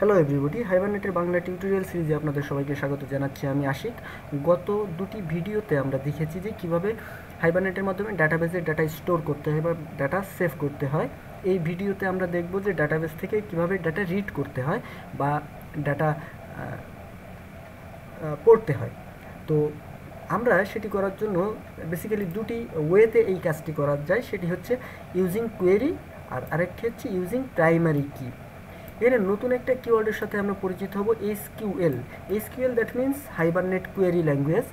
Hello everybody, হাইবারনেটের Bangla tutorial সিরিজে আপনাদের সবাইকে স্বাগত জানাচ্ছি। আমি আশিক। গত দুটি ভিডিওতে আমরা দেখেছি যে কিভাবে হাইবারনেটের মাধ্যমে ডাটাবেসে ডাটা স্টোর করতে হয় বা ডাটা সেভ করতে হয়। এই ভিডিওতে আমরা দেখব যে ডাটাবেস থেকে কিভাবে ডাটা রিড করতে হয় বা ডাটা পড়তে হয়। তো আমরা সেটি করার জন্য বেসিক্যালি দুটি ওয়েতে এই কাজটি করা যায়। সেটি হচ্ছে ইউজিং কোয়েরি আর আরেকটি হচ্ছে ইউজিং প্রাইমারি কি। এর নতুন একটা কিওয়ার্ডের সাথে আমরা পরিচিত হব, SQL. SQL that means hibernate query language.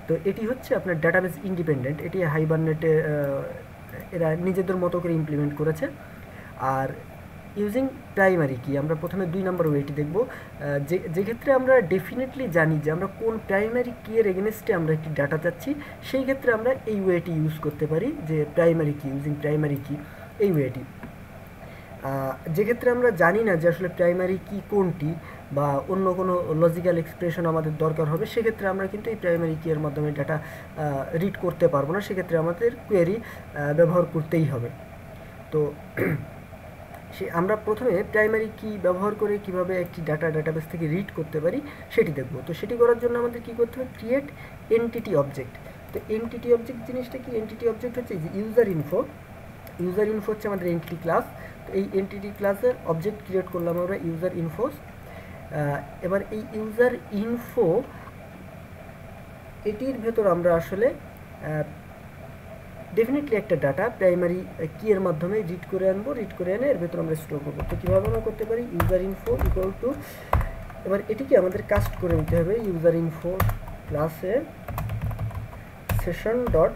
তো এটি হচ্ছে আপনার ডাটাবেস ইন্ডিপেন্ডেন্ট, এটি হাইবারনেটে এরা নিজেদের মতো করে ইমপ্লিমেন্ট করেছে। আর ইউজিং প্রাইমারি কি আমরা প্রথমে 2 নম্বর ওয়েটি দেখব, যে ক্ষেত্রে আমরা ডেফিনেটলি জানি যে আমরা কোন প্রাইমারি কি এর এগেনস্টে আমরা একটি ডাটা চাচ্ছি, সেই ক্ষেত্রে আমরা এই ওয়েটি ইউজ করতে পারি, যে প্রাইমারি কি, ইউজিং প্রাইমারি কি এই ওয়েটি। যে ক্ষেত্রে আমরা জানি না যে আসলে প্রাইমারি কি কোনটি বা অন্য কোনো লজিক্যাল এক্সপ্রেশন আমাদের দরকার হবে, সেক্ষেত্রে আমরা কিন্তু এই প্রাইমারি কি এর মাধ্যমে ডাটা রিড করতে পারবো না, সেক্ষেত্রে আমাদের কোয়েরি ব্যবহার করতেই হবে। তো আমরা প্রথমে প্রাইমারি কি ব্যবহার করে কিভাবে একটি ডাটাবেস থেকে রিড করতে পারি সেটি দেখব। তো সেটি করার জন্য আমাদের কি করতে হবে, ক্রিয়েট এন্টিটি অবজেক্ট। তো এন্টিটি অবজেক্ট জিনিসটা কি? এন্টিটি অবজেক্ট হচ্ছে ইউজার ইনফো। ইউজার ইনফো হচ্ছে আমাদের এন্টিটি ক্লাস। তো এই এন্টিটি ক্লাসের অবজেক্ট ক্রিয়েট করলাম আমরা ইউজার ইনফো। এবার এই ইউজার ইনফো এটির ভেতর আমরা আসলে ডেফিনেটলি একটা ডাটা প্রাইমারি কি এর মাধ্যমে রিড করে আনবো, রিড করে এনে এর ভেতর আমরা স্টোর করবো। তো কীভাবে আমরা করতে পারি, ইউজার ইনফো ইকুয়াল টু, এবার এটিকে আমাদের কাস্ট করে নিতে হবে ইউজার ইনফো ক্লাসে সেশন ডট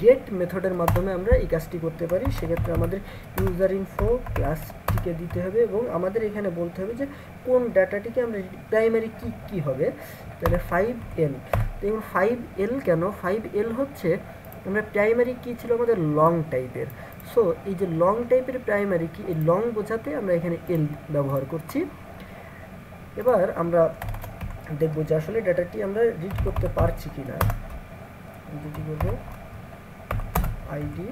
গেট মেথডের মাধ্যমে আমরা এই কাজটি করতে পারি। সেক্ষেত্রে আমাদের ইউজার ইনফো ক্লাসটিকে দিতে হবে এবং আমাদের এখানে বলতে হবে যে কোন ডাটাটিকে আমরা প্রাইমারি কি হবে, তাহলে 5L। তো এবং 5L কেন? 5L হচ্ছে আমরা প্রাইমারি কি ছিল আমাদের লং টাইপের। সো এই যে লং টাইপের প্রাইমারি কি, এই লং বোঝাতে আমরা এখানে এল ব্যবহার করছি। এবার আমরা দেখব যে আসলে ডাটাটি আমরা রিড করতে পারছি কি না। যেটি করবো আইডি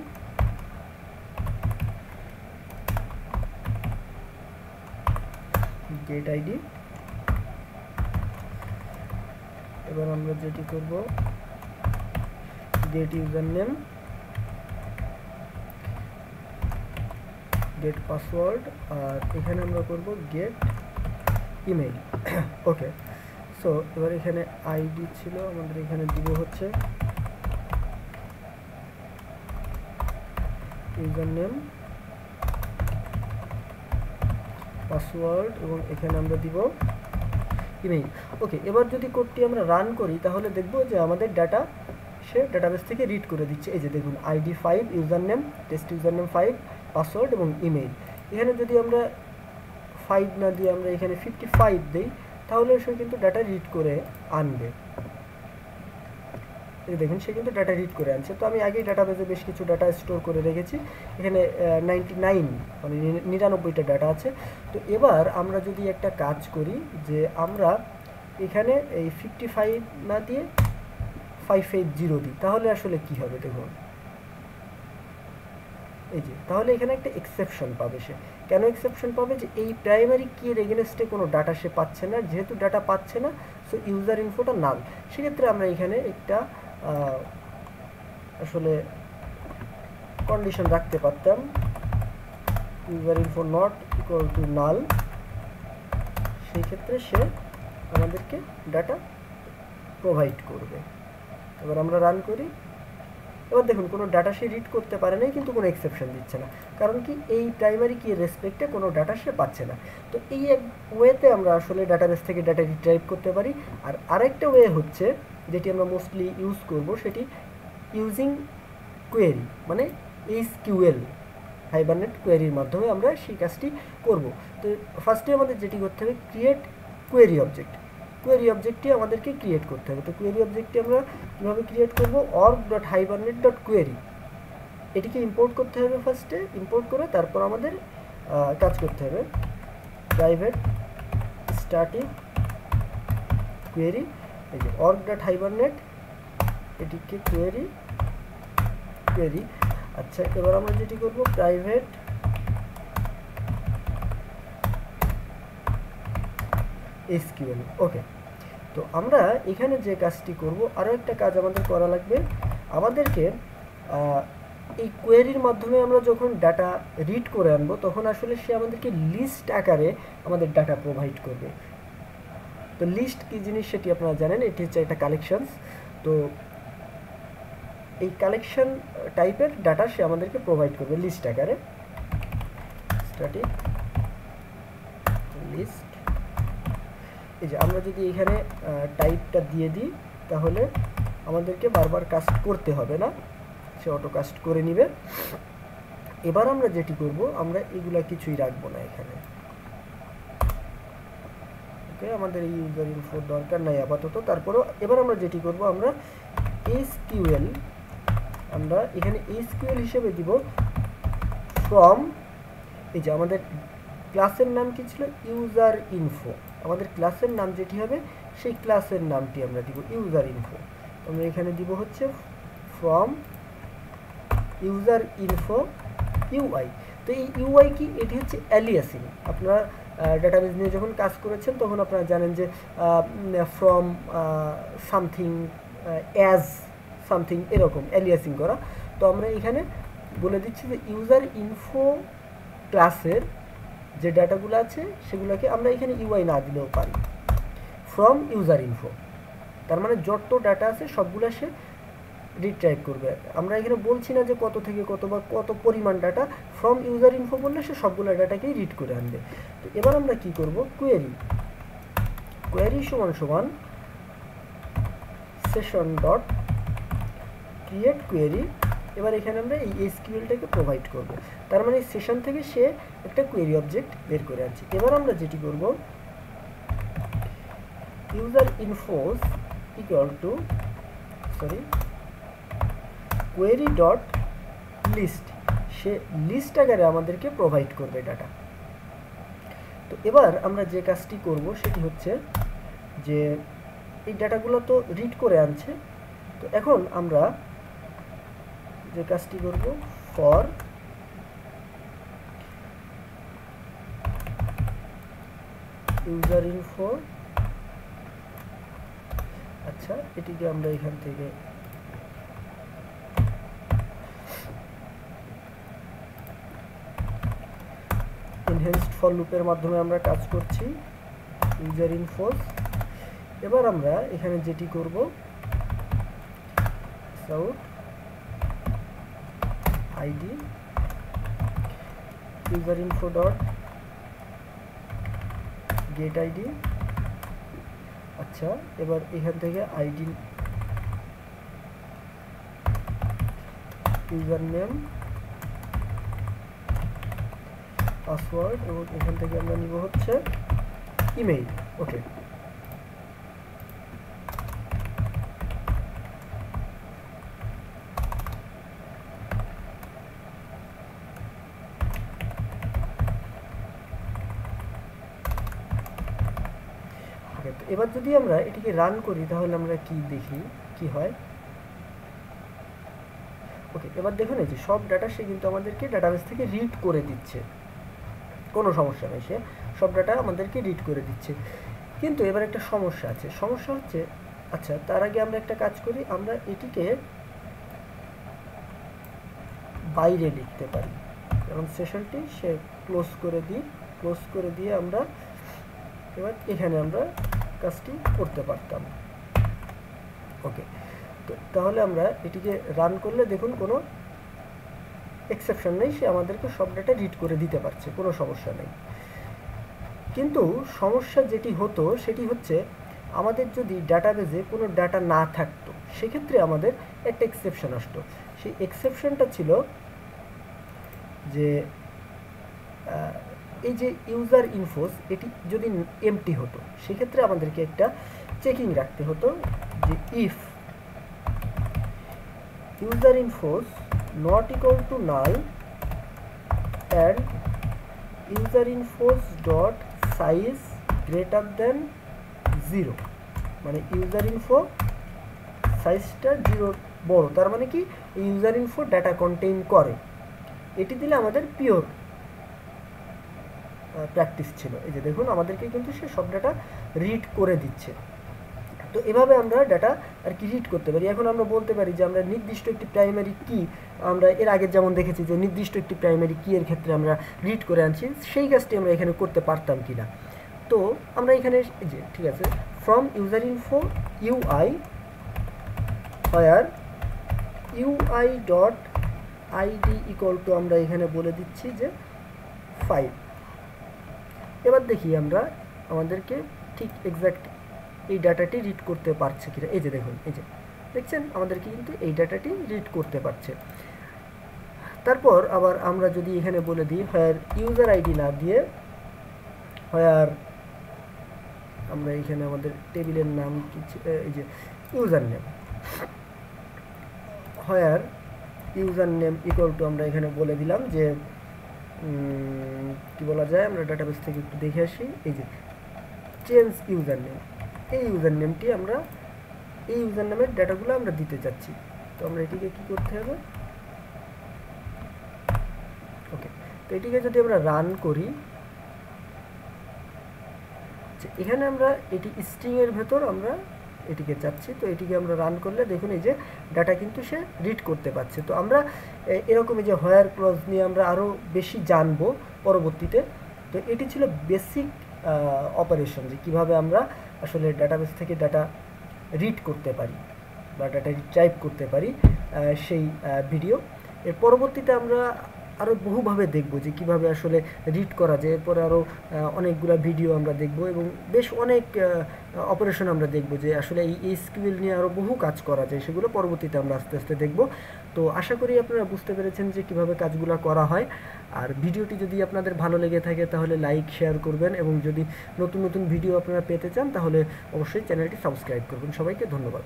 গেট আইডি। এবার আমরা যেটি করব get user name, get password, আর এখানে আমরা করব গেট ইমেইল। ওকে, সো এবার এখানে আইডি ছিল, আমাদের এখানে দিব হচ্ছে ইউজার নেম, পাসওয়ার্ড এবং এখানে আমরা দিব ইমেইল। ওকে, এবার যদি কোডটি আমরা রান করি তাহলে দেখব যে আমাদের ডাটা সে ডাটাবেস থেকে রিড করে দিচ্ছে। এই যে দেখুন, ID 5, user name test user name 5, password এবং ইমেইল। এখানে যদি আমরা 5 না দিয়ে আমরা এখানে 55 দিই তাহলে সে কিন্তু ডাটা রিড করে আনবে। এই দেখুন, সে কিন্তু ডাটা রিড করে আনছে। তো আমি আগেই ডাটাবেসে বেশ কিছু ডাটা স্টোর করে রেখেছি, এখানে 99 মানে 99টা ডাটা আছে। তো এবার আমরা যদি একটা কাজ করি যে আমরা এখানে এই 55 না দিয়ে 580 দিই তাহলে আসলে কি হবে দেখুন, এই যে তাহলে এখানে একটা এক্সেপশন পাবে সে। কেন এক্সেপশন পাবে? যে এই প্রাইমারি কি এর এগেনস্টে কোনো ডাটা সে পাচ্ছে না, যেহেতু ডাটা পাচ্ছে না সো ইউজার ইনফোটা নাল। সেক্ষেত্রে আমরা এখানে একটা আসলে কন্ডিশন রাখতে পারতাম, user info not equal to নাল। সেই ক্ষেত্রে সে আমাদেরকে ডাটা প্রোভাইড করবে। এবার আমরা রান করি। এবার দেখুন, কোনো ডাটা সে রিড করতে পারে নাই, কিন্তু কোনো এক্সেপশন দিচ্ছে না। কারণ কি, এই প্রাইমারি কি রেসপেক্টে কোনো ডাটা সে পাচ্ছে না। তো এই এক ওয়েতে আমরা আসলে ডাটাবেস থেকে ডাটা রিট্রাইভ করতে পারি। আর আরেকটা ওয়ে হচ্ছে যেটি আমরা মোস্টলি ইউজ করব, সেটি ইউজিং কোয়েরি, মানে এসকিউএল, হাইবারনেট কোয়েরির মাধ্যমে আমরা সেই কাজটি করব। তো ফার্স্টে আমাদের যেটি করতে হবে, ক্রিয়েট কোয়েরি অবজেক্ট। কোয়েরি অবজেক্টটি আমাদেরকে ক্রিয়েট করতে হবে। তো কোয়েরি অবজেক্টটি আমরা কীভাবে ক্রিয়েট করব, org.hibernate.query এটিকে ইম্পোর্ট করতে হবে। ফার্স্টে ইম্পোর্ট করে তারপর আমাদের কাজ করতে হবে প্রাইভেট স্ট্যাটিক কোয়েরি, এই যে org.hibernate, এটিকে কোয়েরি। আচ্ছা, এবার আমরা যেটি করব প্রাইভেট এসকিউএল। ওকে, তো আমরা এখানে যে কাজটি করব, আরও একটা কাজ আমাদের করা লাগবে। আমাদেরকে এই কোয়েরির মাধ্যমে আমরা যখন ডাটা রিড করে আনবো তখন আসলে সে আমাদেরকে লিস্ট আকারে আমাদের ডাটা প্রোভাইড করবে। তো লিস্ট কী জিনিস সেটি আপনারা জানেন, এটি হচ্ছে একটা কালেকশনস। তো এই কালেকশন টাইপের ডাটা সে আমাদেরকে প্রোভাইড করবে লিস্ট আকারে। স্ট্যাটিক লিস্ট, এই যে আমরা যদি এখানে টাইপটা দিয়ে দিই তাহলে আমাদেরকে বারবার কাস্ট করতে হবে না, সে অটো কাস্ট করে নেবে। এবার আমরা যেটি করব, আমরা এগুলা কিছুই রাখবো না এখানে। ওকে, আমাদের এই ইউজার ইনফো দরকার নাই আপাতত। তারপরেও এবার আমরা যেটি করব, আমরা এসকিউএল, আমরা এখানে এসকিউএল হিসেবে দিব ফ্রম, এই যে আমাদের ক্লাসের নাম কি ছিল, ইউজার ইনফো। আমাদের ক্লাসের নাম যেটি হবে সেই ক্লাসের নামটি আমরা দিব ইউজার ইনফো। আমরা এখানে দিব হচ্ছে ফ্রম ইউজার ইনফো ইউআই। তো এই ইউআই কি, এটি হচ্ছে অ্যালিয়াসিং। আপনারা ডাটাবেস নিয়ে যখন কাজ করেছেন তখন আপনারা জানেন যে ফ্রম সামথিং, অ্যাজ সামথিং, এরকম অ্যালিয়াসিং করা। তো আমরা এখানে বলে দিচ্ছি যে ইউজার ইনফো ক্লাসের যে ডাটাগুলো আছে সেগুলোকে আমরা এখানে ইউআই না দিলেও পারি, ফ্রম ইউজার ইনফো। তার মানে যত ডাটা আছে সবগুলো সে রিট্রাইভ করবে। আমরা এখানে বলছি না যে কত থেকে কত বা কত পরিমাণ ডাটা, ফ্রম ইউজার ইনফো বললে সে সবগুলো ডাটাকেই রিড করে আনবে। তো এবার আমরা কি করব, কোয়েরি, কোয়েরি সমান সমান সেশন ডট ক্রিয়েট কোয়েরি। এবার এখানে আমরা এই এসকিউএলটাকে প্রোভাইড করব। তার মানে সেশন থেকে সে একটা কোয়েরি অবজেক্ট বের করে আনছে। এবার আমরা যেটি করব, user infos equal to query dot list, সে লিস্ট আকারে আমাদেরকে প্রোভাইড করবে ডাটা। তো এবার আমরা যে কাজটি করব সেটি হচ্ছে যে এই ডাটাগুলো তো রিড করে আনছে, তো এখন আমরা যে কাজটি করব, ফর ইউজার ইনফো, আচ্ছা এটিকে আমরা এখান থেকে এনহ্যান্সড ফর লুপের মাধ্যমে আমরা কাজ করছি, ইউজার ইনফোস। এবার আমরা এখানে যেটি করব, sout ID user info dot get ID. আচ্ছা, এবার এখান থেকে আইডি, ইউজার নেম, পাসওয়ার্ড, এবং এখান থেকে আমরা নিব হচ্ছে ইমেইল। ওকে, এবার যদি আমরা এটিকে রান করি তাহলে আমরা কি দেখি, কি হয়। ওকে, এবার দেখুন এই যে সব ডাটা সে কিন্তু আমাদেরকে ডাটাবেস থেকে রিড করে দিচ্ছে, কোনো সমস্যা নেই, সে সব ডাটা আমাদেরকে রিড করে দিচ্ছে। কিন্তু এবার একটা সমস্যা আছে, সমস্যা হচ্ছে, আচ্ছা তার আগে আমরা একটা কাজ করি, আমরা এটিকে বাইরে লিখতে পারি। এবং সেশনটি সে ক্লোজ করে দিই, ক্লোজ করে দিয়ে আমরা এবার এখানে আমরা কাজটি করতে পারতাম। ওকে, তো তাহলে আমরা এটিকে রান করলে দেখুন কোনো এক্সেপশন নেই, সে আমাদেরকে সব ডাটা রিড করে দিতে পারছে, কোনো সমস্যা নেই। কিন্তু সমস্যা যেটি হতো সেটি হচ্ছে, আমাদের যদি ডাটাবেজে কোনো ডাটা না থাকতো সেক্ষেত্রে আমাদের একটা এক্সেপশন আসতো। সেই এক্সেপশনটা ছিল যে এই যে ইউজার ইনফোস, এটি যদি এমটি হতো সেক্ষেত্রে আমাদেরকে একটা চেকিং রাখতে হতো যে if user infos not equal to null and user infos dot size greater than 0, মানে ইউজার ইনফো সাইজটা 0 বড়, তার মানে কি ইউজার ইনফো ডাটা কন্টেইন করে, এটি দিলে আমাদের পিওর প্র্যাকটিস ছিল। এই যে দেখুন আমাদেরকে কিন্তু সে সব ডাটা রিড করে দিচ্ছে। তো এভাবে আমরা ডাটা আর কি রিড করতে পারি। এখন আমরা বলতে পারি যে আমরা নির্দিষ্ট একটি প্রাইমারি কি, আমরা এর আগে যেমন দেখেছি যে নির্দিষ্ট একটি প্রাইমারি কি এর ক্ষেত্রে আমরা রিড করে আনছি, সেই কাজটি আমরা এখানে করতে পারতাম কি না। তো আমরা এখানে যে ঠিক আছে, from user info UI where UI dot ID equal to আমরা এখানে বলে দিচ্ছি যে 5। এবার দেখি আমরা আমাদেরকে ঠিক এক্স্যাক্ট এই ডাটাটি রিড করতে পারছে কিনা। এই যে দেখুন, এই যে দেখছেন আমাদেরকে কিন্তু এই ডাটাটি রিড করতে পারছে। তারপর আবার আমরা যদি এখানে বলে দিই হোয়ার ইউজার আইডি না দিয়ে হোয়ার, আমরা এখানে আমাদের টেবিলের নাম কি, এই যে user name, where user name equal to আমরা এখানে বলে দিলাম যে কি বলা যায়, আমরা ডাটাবেস থেকে একটু দেখে আসি। এই যে চেঞ্জ ইউজার নেম, এই ইউজার নেমটি আমরা এই ইউজার নেমের ডাটাগুলো আমরা দিতে চাচ্ছি। তো আমরা এটিকে কি করতে হবে, ওকে। তো এটিকে যদি আমরা রান করি, এখানে আমরা এটি স্ট্রিংয়ের ভেতর আমরা এটিকে চাচ্ছি। তো এটিকে আমরা রান করলে দেখুন এই যে ডাটা কিন্তু সে রিড করতে পারছে। তো আমরা এরকমই যে হোয়ার ক্লজ নিয়ে আমরা আরও বেশি জানবো পরবর্তীতে। তো এটি ছিল বেসিক অপারেশন, যে কীভাবে আমরা আসলে ডাটাবেস থেকে ডাটা রিড করতে পারি বা ডাটা টাইপ করতে পারি, সেই ভিডিও। এর পরবর্তীতে আমরা আরও বহুভাবে দেখব যে কীভাবে আসলে রিড করা যায়। এরপরে আরও অনেকগুলো ভিডিও আমরা দেখব এবং বেশ অনেক অপারেশন আমরা দেখব যে আসলে এই এসকিউএল নিয়ে আরও বহু কাজ করা যায়, সেগুলো পরবর্তীতে আমরা আস্তে আস্তে দেখব। তো আশা করি আপনারা বুঝতে পেরেছেন যে কীভাবে কাজগুলো করা হয়। আর ভিডিওটি যদি আপনাদের ভালো লেগে থাকে তাহলে লাইক শেয়ার করবেন, এবং যদি নতুন নতুন ভিডিও আপনারা পেতে চান তাহলে অবশ্যই চ্যানেলটি সাবস্ক্রাইব করবেন। সবাইকে ধন্যবাদ।